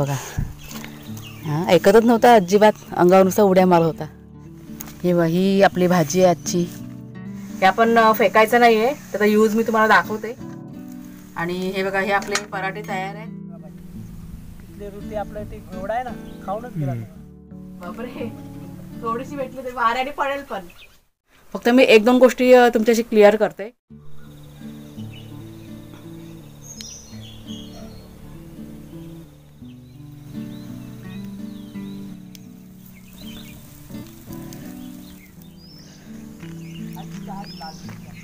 बघा हां, ऐकतच नव्हता अजिबात, अंगावर नुसता उड्या मारत होता. ही आपली भाजी आहे आजची. हे आपण फेकायचं नाही आहे, त्याचा यूज मी तुम्हाला दाखवते. आणि हे बघा, हे आपले पराठे तयार आहेत. तिथले रोटी आपलं ते एवढा आहे ना, खाऊनच गेला. बापरे, थोडीशी भेटली तरी वाऱ्याने पडेल. पण फक्त मी एक दोन गोष्टी तुमच्याशी क्लिअर करते.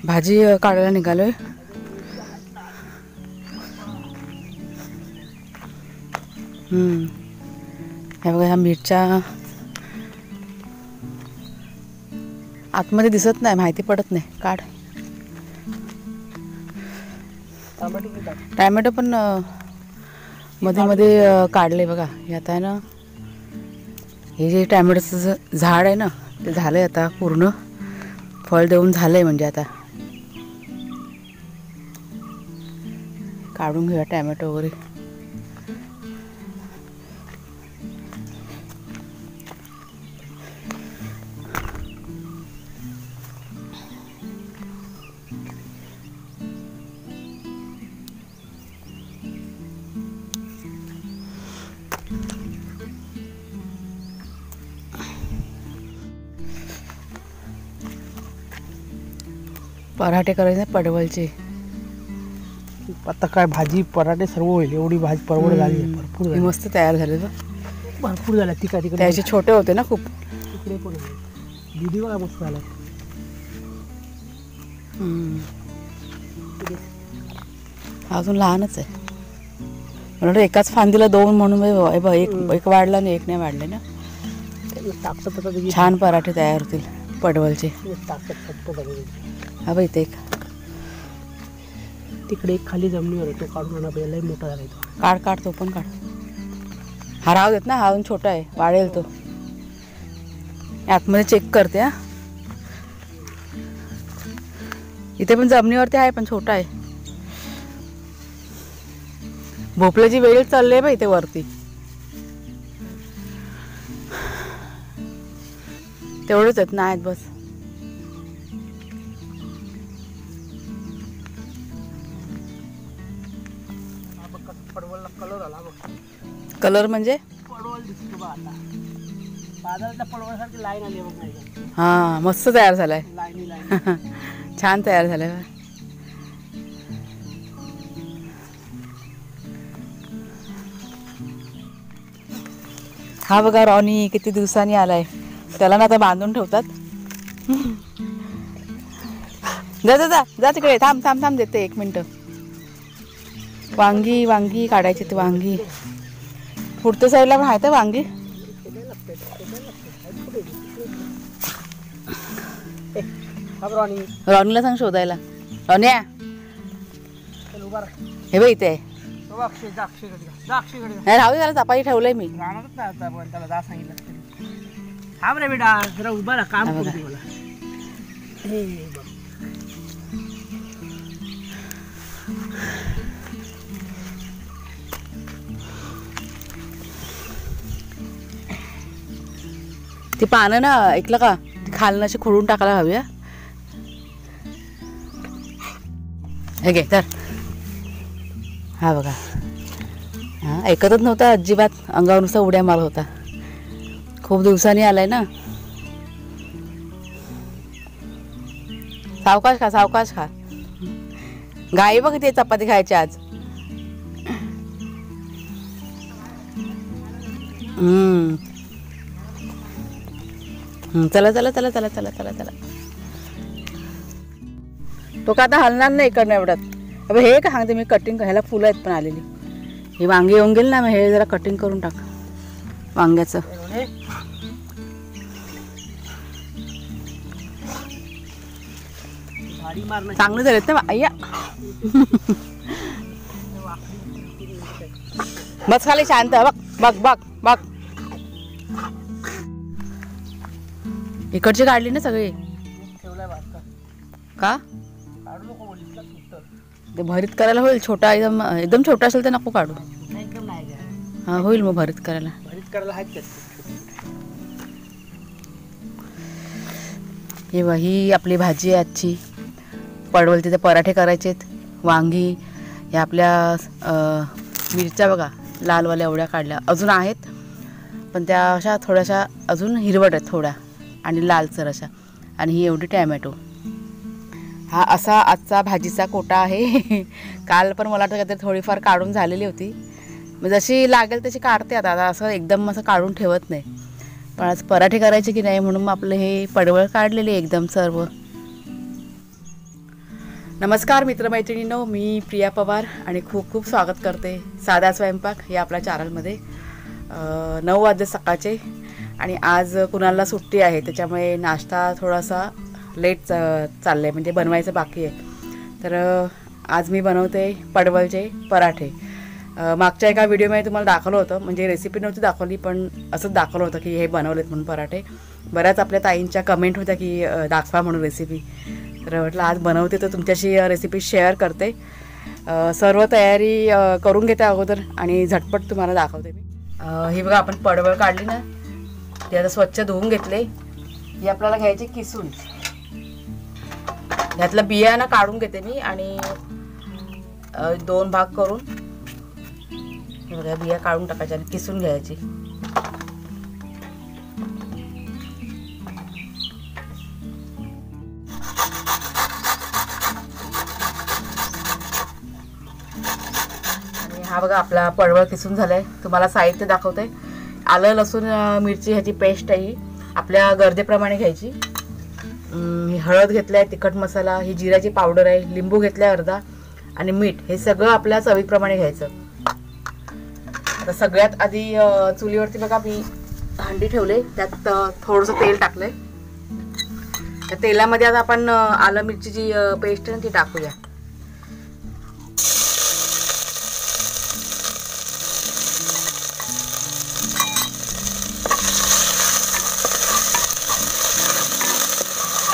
भाजी काढायला निघालोय. हे बघा, ह्या मिरच्या आतमध्ये दिसत नाही, माहिती पडत नाही. काढ. टॅमॅटो पण मध्ये मध्ये काढले बघा. हे आता आहे ना, हे जे टॅमॅटोचं झाड आहे ना, ते झालंय आता पूर्ण, फळ देऊन झालंय. म्हणजे आता काढून घेऊया टॅमॅटो वगैरे. पराठे करायचे पडवलचे. आता काय भाजी पराठे सर्व होईल, एवढी भाजी परवड झाली. भरपूर झाली, मस्त तयार झाले. भरपूर झाल्या. तिकडे त्याचे छोटे होते ना खूप. तिकडे पण दीदी बघा मस्त झाला. अजून लहानच आहे. मला एकाच फांदीला दोन म्हणून एक वाढला आणि एक नाही वाढले ना. छान पराठे तयार होतील पडवलचे. हा बाई, इथे एक, तिकडे एक खाली जमिनीवर तो काढून आणा, लय मोठा झाला तो. काढ काढ, तो पण काढ. हा राहू देत ना, हा अजून छोटा आहे, वाढेल तो. आतमध्ये चेक करते. हा, इथे पण जमिनीवरती आहे, पण छोटा आहे. भोपळ्याची वेळ चालली आहे बाई इथे वरती. तेवढंच आहेत ना, आहेत बस. कलर म्हणजे पडवल दिसतो बा आता. बाजारातल्या पडवळासारखी लाईन आली बघ. नाही हा, मस्त तयार झालाय. लाईन छान तयार झालाय. हा बघा, रॉनी किती दिवसांनी आलाय. त्याला ना आता बांधून ठेवतात. जा जा जा जा तिकडे. थांब थांब थांब, देते 1 मिनिट. वांगी काढायची. ते वांगी पुढच्या साईडला पण आहेत वांगी. रॉनीला सांग शोधायला. रॉन्या, हे बाई इथे राहू दे, त्याला चपाती ठेवलंय मी. त्याला जा सांगितलं. थांब रे बेटा, जरा उभा राहा, काम करू दे मला. ती पानं ना, ऐकलं का, खालनं अशी खोडून टाकायला हवी. हे घे तर. हा बघा, हां, ऐकतच नव्हता अजिबात, अंगावर नुसता उड्या मारत होता. खूप दिवसांनी आलाय ना. सावकाश खा, सावकाश खा. घाई बघ ते चपाती खायची आज. चला चला चला चला चला चला चला. तो का आता हलणार नाही इकडनं एवढ्यात. अबे हे का सांगते मी, कटिंग ह्याला फुलं आहेत पण आलेली. ही वांगी येऊन गेली ना, मग हे जरा कटिंग करून टाक वांग्याचं. चांगलं झालेत ना अय्या. बस खाली शांत. बघ बघ बघ बघ. इकडची काढली ना सगळी. का ते भरीत करायला होईल. छोटा एकदम छोटा असेल तर नको काढू. हां होईल मग भरीत करायला. भरीत करायला आहेत त्यात. ही आपली भाजी आहे आजची. पडवलचे ते पराठे करायचे आहेत. वांगी ह्या आपल्या मिरच्या बघा लालवाल्या एवढ्या काढल्या, अजून आहेत पण त्या अशा थोड्याशा अजून हिरवट आहेत थोड्या आणि लालसर अशा. आणि ही एवढी टॅमॅटो. हा असा आजचा भाजीचा कोटा आहे. काल पण मला वाटतं काहीतरी थोडीफार काढून झालेली होती. मग जशी लागेल तशी काढते आता. असं एकदम असं काढून ठेवत नाही. पण आज पराठे करायचे की नाही म्हणून मग आपलं हे पडवळ काढलेले एकदम सर्व. नमस्कार मित्रमैत्रिणींनो, मी प्रिया पवार आणि खूप खूप स्वागत करते साधा स्वयंपाक या आपल्या चॅनलमध्ये. 9 वाजले सकाळचे आणि आज कुणाला सुट्टी आहे त्याच्यामुळे नाश्ता थोडासा लेट चाललं आहे, म्हणजे बनवायचं बाकी आहे. तर आज मी बनवते पडवलचे पराठे. मागच्या एका व्हिडिओमध्ये तुम्हाला दाखवलं होतं, म्हणजे रेसिपी नव्हती दाखवली पण असंच दाखवलं होतं की हे बनवलेत म्हणून पराठे. बऱ्याच आपल्या ताईंच्या कमेंट होत्या की दाखवा म्हणून रेसिपी. तर म्हटलं आज बनवते तर तुमच्याशी रेसिपी शेअर करते. सर्व तयारी करून घेते अगोदर आणि झटपट तुम्हाला दाखवते मी. ही बघा आपण पडवळ काढली ना, ती आता स्वच्छ धुवून घेतले. ही आपल्याला घ्यायची किसून. ह्यातलं बियाणं काढून घेते मी आणि 2 भाग करून हे बघा बिया काढून टाकायच्या आणि किसून घ्यायची. आणि हा बघा आपला पडवळ किसून झालाय. तुम्हाला साहित्य दाखवते. आलं लसूण मिरची ह्याची पेस्ट आहे, आपल्या गरजेप्रमाणे घ्यायची. हळद घेतलाय, तिखट मसाला, ही जिऱ्याची पावडर आहे, लिंबू घेतलाय अर्धा आणि मीठ. हे सगळं आपल्या चवीप्रमाणे घ्यायचं. आता सगळ्यात आधी चुलीवरती बघा मी भांडी ठेवले, त्यात थोडंसं तेल टाकलंय. त्या तेलामध्ये आता आपण आलं मिरचीची पेस्ट आहे ती टाकूया.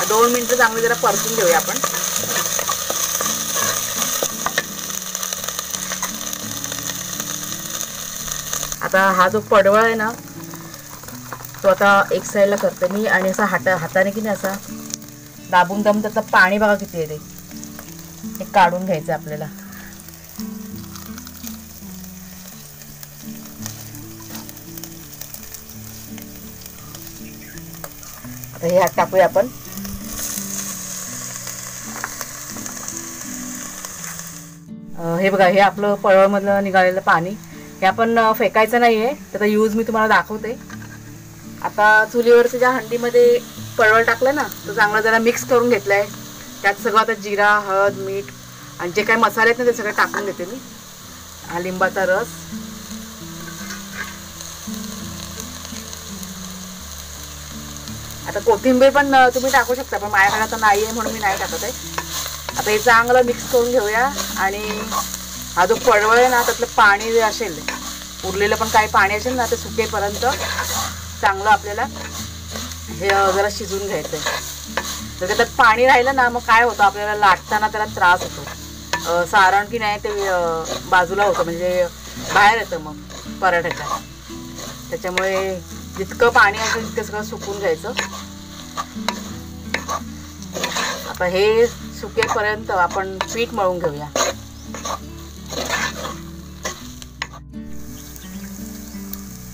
दोन मिनिटं चांगली जरा परतून घेऊया आपण. आता हा जो पडवळ आहे ना तो आता एक साईडला करते मी आणि असा हाताने की नाही असा दाबून दाबून त्यातलं पाणी बघा किती येते हे काढून घ्यायचं आपल्याला. आता हे हात टाकूया आपण. हे बघा हे आपलं पडवळमधलं निघालेलं पाणी. हे आपण फेकायचं नाही आहे, त्याचा यूज मी तुम्हाला दाखवते. आता चुलीवरच्या ज्या हंडीमध्ये पडवळ टाकलं ना तो चांगला जरा मिक्स करून घेतला आहे. त्यात सगळं आता जिरा, हळद, मीठ आणि जे काही मसाले आहेत ना ते सगळे टाकून घेते मी. हा लिंबाचा रस. आता कोथिंबीर पण तुम्ही टाकू शकता पण माझ्याकडे आता नाही आहे म्हणून मी नाही टाकत आहे. आता हे चांगलं मिक्स करून घेऊया आणि हा जो पडवळ आहे ना त्यातलं पाणी जे असेल उरलेलं पण काही पाणी असेल ना ते सुकेपर्यंत चांगलं आपल्याला हे जरा शिजवून घ्यायचं आहे. जर त्यात पाणी राहिलं ना मग काय होतं आपल्याला लाटताना त्याला त्रास होतो. सारण की नाही ते बाजूला होतं, म्हणजे बाहेर येतं मग पराठ्याच्या. त्याच्यामुळे जितकं पाणी असेल तितकं सगळं सुकून घ्यायचं. आता हे सुकेपर्यंत आपण पीठ मळून घेऊया.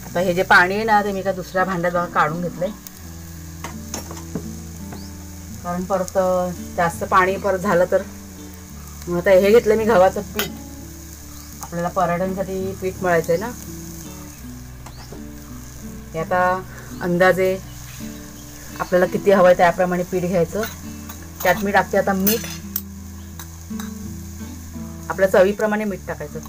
आता हे जे पाणी आहे ना ते मी एका दुसऱ्या भांड्यात बघा काढून घेतलंय, कारण परत जास्त पाणी परत झालं तर. मग आता हे घेतलं मी गव्हाचं पीठ. आपल्याला पराठ्यांसाठी पीठ मळायचं आहे ना. हे आता अंदाजे आपल्याला किती हवं आहे त्याप्रमाणे पीठ घ्यायचं. त्यात मी टाकते आता मीठ. आपल्या चवीप्रमाणे मीठ टाकायचं.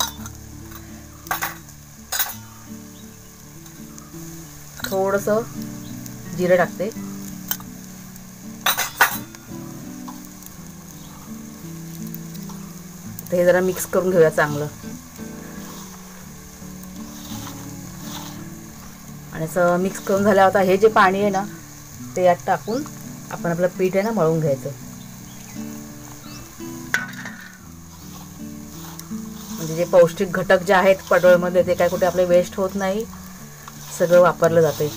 थोडंसं जिरं टाकते. हे जरा मिक्स करून घेऊया चांगलं. आणि असं मिक्स करून झाल्यावर आता हे जे पाणी आहे ना ते यात टाकून आपण आपलं पीठ आहे ना मळून घ्यायचं. म्हणजे जे पौष्टिक घटक जे आहेत पडवळमध्ये ते काय कुठे आपले वेस्ट होत नाही, सगळं वापरलं जाते.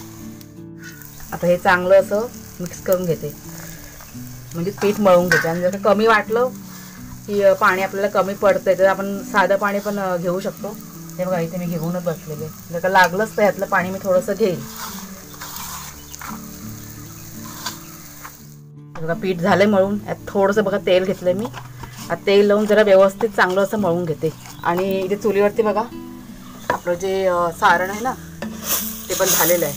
आता हे चांगलं असं मिक्स करून घेते, म्हणजे पीठ मळून घेते. आणि जर कमी वाटलं की पाणी आपल्याला कमी पडतंय तर आपण साधं पाणी पण घेऊ शकतो. हे बघा इथे मी घेऊनच बसलेले, जर का लागलंच तर ह्यातलं पाणी मी थोडंसं घेईन. बघा पीठ झालंय मळून. यात थोडंसं बघा तेल घेतलंय मी. तेल लावून जरा व्यवस्थित चांगलं असं मळून घेते. आणि इथे चुलीवरती बघा आपलं जे सारण आहे ना ते पण झालेलं आहे.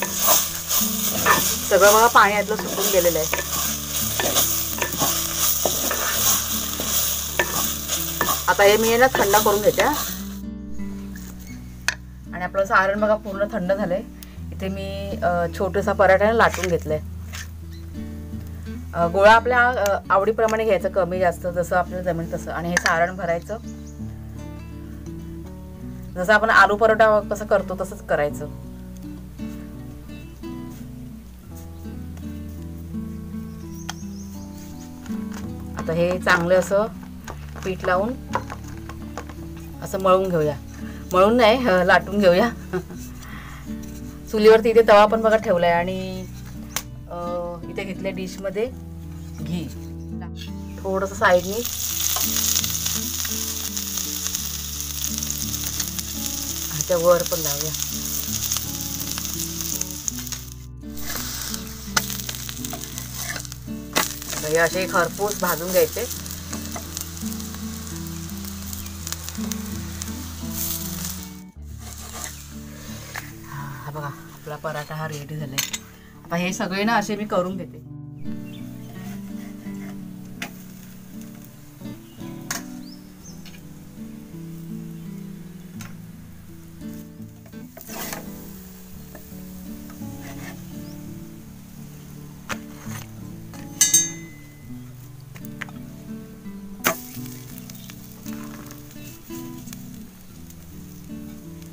सगळं बघा पाणी यातलं सुकून गेलेलं आहे. आता हे मी ना थंड करून घेते. आणि आपलं सारण बघा पूर्ण थंड झालंय. इथे मी छोटासा पराठा लाटून घेतलाय. गोळा आपल्या आवडीप्रमाणे घ्यायचं, कमी जास्त जसं आपल्याला जमेल तसं. आणि हे सारण भरायचं, जसं आपण आलू परोठा कसं करतो तसंच करायचं. आता हे चांगलं असं पीठ लावून असं मळून घेऊया. मळून नाही, लाटून घेऊया. चुलीवरती इथे तवा पण बघा ठेवलाय. आणि इथे घेतले डिशमध्ये घी, थोडंसं साईडनी ह्याच्या वर पण लावूया. हे असे खरपूस भाजून घ्यायचे. हा बघा आपला पराठा हा रेडी झालाय. आता हे सगळे ना असे मी करून घेते.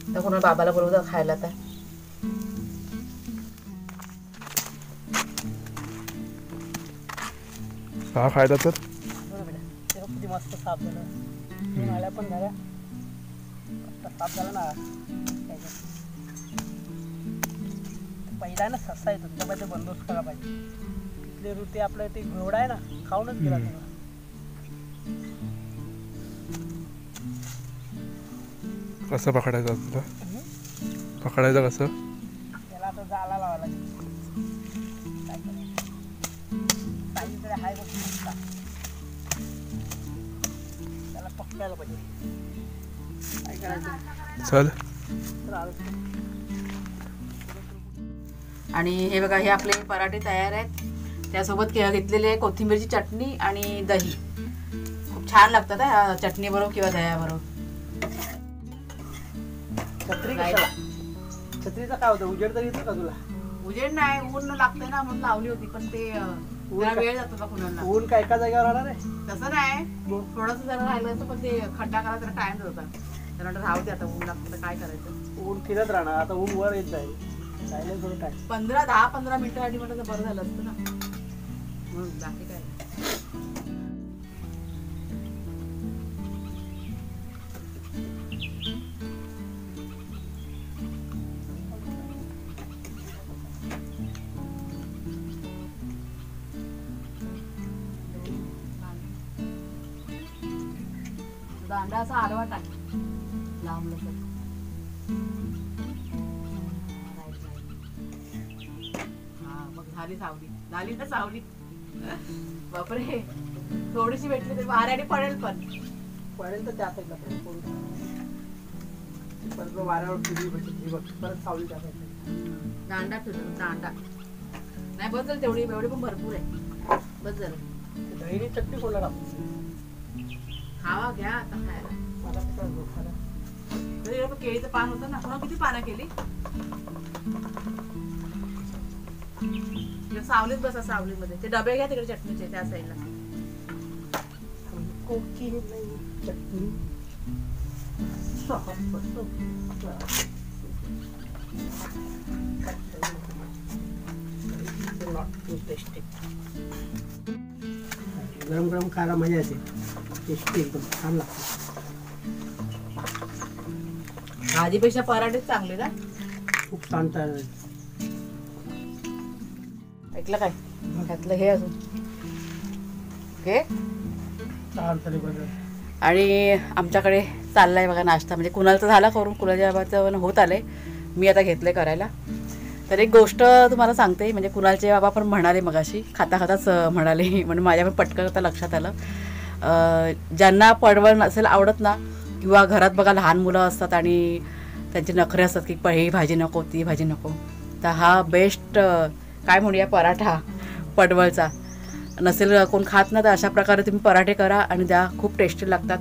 तर कोणाला बाबाला बोलवतो खायला. तर हा खायला तर किती मस्त साफ झालं. नाल्या पण झाल्या, साफ झाला ना. पहिला ना ससा येतो त्याच्यामध्ये बंदोबस्त करायला पाहिजे. तिथले ऋती आपलं ते घोडा आहे ना, खाऊनच गेला सगळं. कसं पकडायचं तुला? पकडायचं कसं? त्याला आता जाळा लावायला लागेल. काय करायचं, काहीतरी हाय बघ नुसता त्याला पकडायला पाहिजे. काय करायचं चल. आणि हे बघा हे आपले पराठे तयार आहेत. त्यासोबत घेतलेली आहे कोथिंबीरची चटणी आणि दही. खूप छान लागतात ह्या चटणी बरोबर किंवा दह्याबरोबर. छत्रीचा काय होतं, उजेड तर येतो का तुला? उजेड नाही, ऊन लागतंय ना म्हणून लावली होती. पण ते वेळ जातो का कुणाला. ऊन काय एका जागेवर राहणार आहे तसं नाही, थोडंसं जरा राहिलं असतं पण ते खड्डा करायला जरा टाइम होता. त्यानंतर राहू दे, आता ऊन लागतं तर काय करायचं. ऊन फिरत राहणार. आता ऊन वर येत जाईल, राहिलं थोडं टाइम. 10-15 मिनिटासाठी म्हटलं तर बरं झालं असतं ना. बाकी काय दांडा असा आडवा टाक लांब हा मग झाली सावली. झाली ना सावली. बापरे, थोडीशी भेटली तर वाऱ्याने पडेल. पण पडेल तर त्या साईडला परत वाऱ्यावर फिरली भेटली बघ, परत सावली टाकायची. दांडा फिरतो दांडा नाही. बस झालं तेवढी, एवढी पण भरपूर आहे. बस झालं. दहीनी चटणी कोणला टाकतो? खावा घ्या आता खायला. मला खायला केळीचं पान होतं ना. कोणा किती पानं केली? सावलीत बसा, सावलीमध्ये. ते डबे घ्या तिकडे चटणीचे त्या साईडला. चटणी गरम गरम खायला मजा येते. टेस्टी एकदम छान लागते. भाजीपेक्षा पराठेच चांगले ना. खूप छान तयार आहे. ऐकलं काय घातलं हे अजून ओके. छान तरी बघा. आणि आमच्याकडे चाललाय बघा नाश्ता. म्हणजे कुणालचं झाला करून, कुणाच्या बाबाचं होत आलंय, मी आता घेतलंय करायला. तर एक गोष्ट तुम्हाला सांगते. म्हणजे कुणालचे बाबा पण म्हणाले मगाशी, खाता खाताच म्हणाले, म्हणून माझ्या पण पटकन आता लक्षात आलं. ज्यांना पडवळ नसेल आवडत ना, किंवा घरात बघा लहान मुलं असतात आणि त्यांचे नखरे असतात की ही भाजी नको ती भाजी नको, तर हा बेस्ट काय म्हणूया पराठा पडवळचा. नसेल कोण खात ना, तर अशा प्रकारे तुम्ही पराठे करा आणि द्या, खूप टेस्टी लागतात.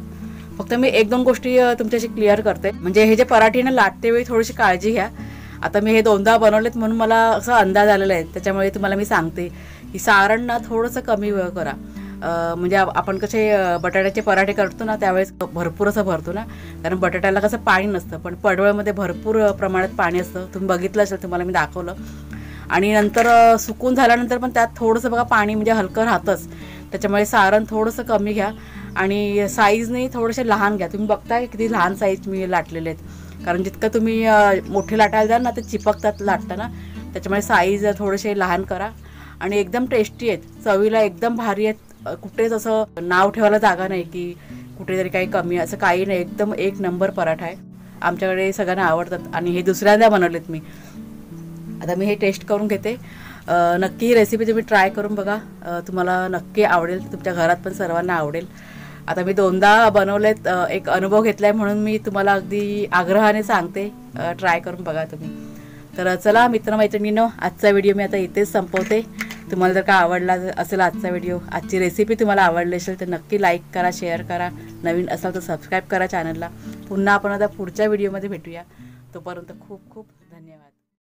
फक्त मी 1-2 गोष्टी तुमच्याशी क्लिअर करते. म्हणजे हे जे पराठे ना लाटते वेळी थोडीशी काळजी घ्या. आता मी हे 2दा बनवलेत म्हणून मला असा अंदाज आलेला आहे, त्याच्यामुळे तुम्हाला मी सांगते की सारण ना थोडंसं कमी करा. म्हणजे आपण कसे बटाट्याचे पराठे करतो ना त्यावेळेस भरपूर असं भरतो ना, कारण बटाट्याला कसं पाणी नसतं, पण पडवळमध्ये भरपूर प्रमाणात पाणी असतं. तुम्ही बघितलं असेल, तुम्हाला मी दाखवलं. आणि नंतर सुकून झाल्यानंतर पण त्यात थोडंसं बघा पाणी म्हणजे हलकं राहतंच, त्याच्यामुळे सारण थोडंसं कमी घ्या. आणि साईजने थोडेसे लहान घ्या. तुम्ही बघताय किती लहान साईज मी लाटलेले आहेत, कारण जितकं तुम्ही मोठे लाटायला द्याल ना ते चिपकतात लाटताना, त्याच्यामुळे साईज थोडेसे लहान करा. आणि एकदम टेस्टी आहेत, चवीला एकदम भारी आहेत. कुठेच असं नाव ठेवायला जागा नाही की कुठेतरी काही कमी, असं काही नाही. एकदम 1 नंबर पराठा आहे. आमच्याकडे सगळ्यांना आवडतात आणि हे दुसऱ्यांदा बनवलेत मी. आता मी हे टेस्ट करून घेते. नक्की ही रेसिपी तुम्ही ट्राय करून बघा, तुम्हाला नक्की आवडेल, तुमच्या घरात पण सर्वांना आवडेल. आता मी 2दा बनवलेत, एक अनुभव घेतला आहे म्हणून मी तुम्हाला अगदी आग्रहाने सांगते, ट्राय करून बघा तुम्ही. तर चला मित्रमैत्रिणींनो, आजचा व्हिडिओ मी आता इथेच संपवते. तुम्हाला जर का आवडला असेल आजचा व्हिडिओ, आजची रेसिपी तुम्हाला आवडली असेल तर नक्की लाईक करा, शेअर करा. नवीन असाल तर सबस्क्राईब करा चॅनलला. पुन्हा आपण आता पुढच्या व्हिडिओमध्ये भेटूया. तोपर्यंत खूप खूप धन्यवाद.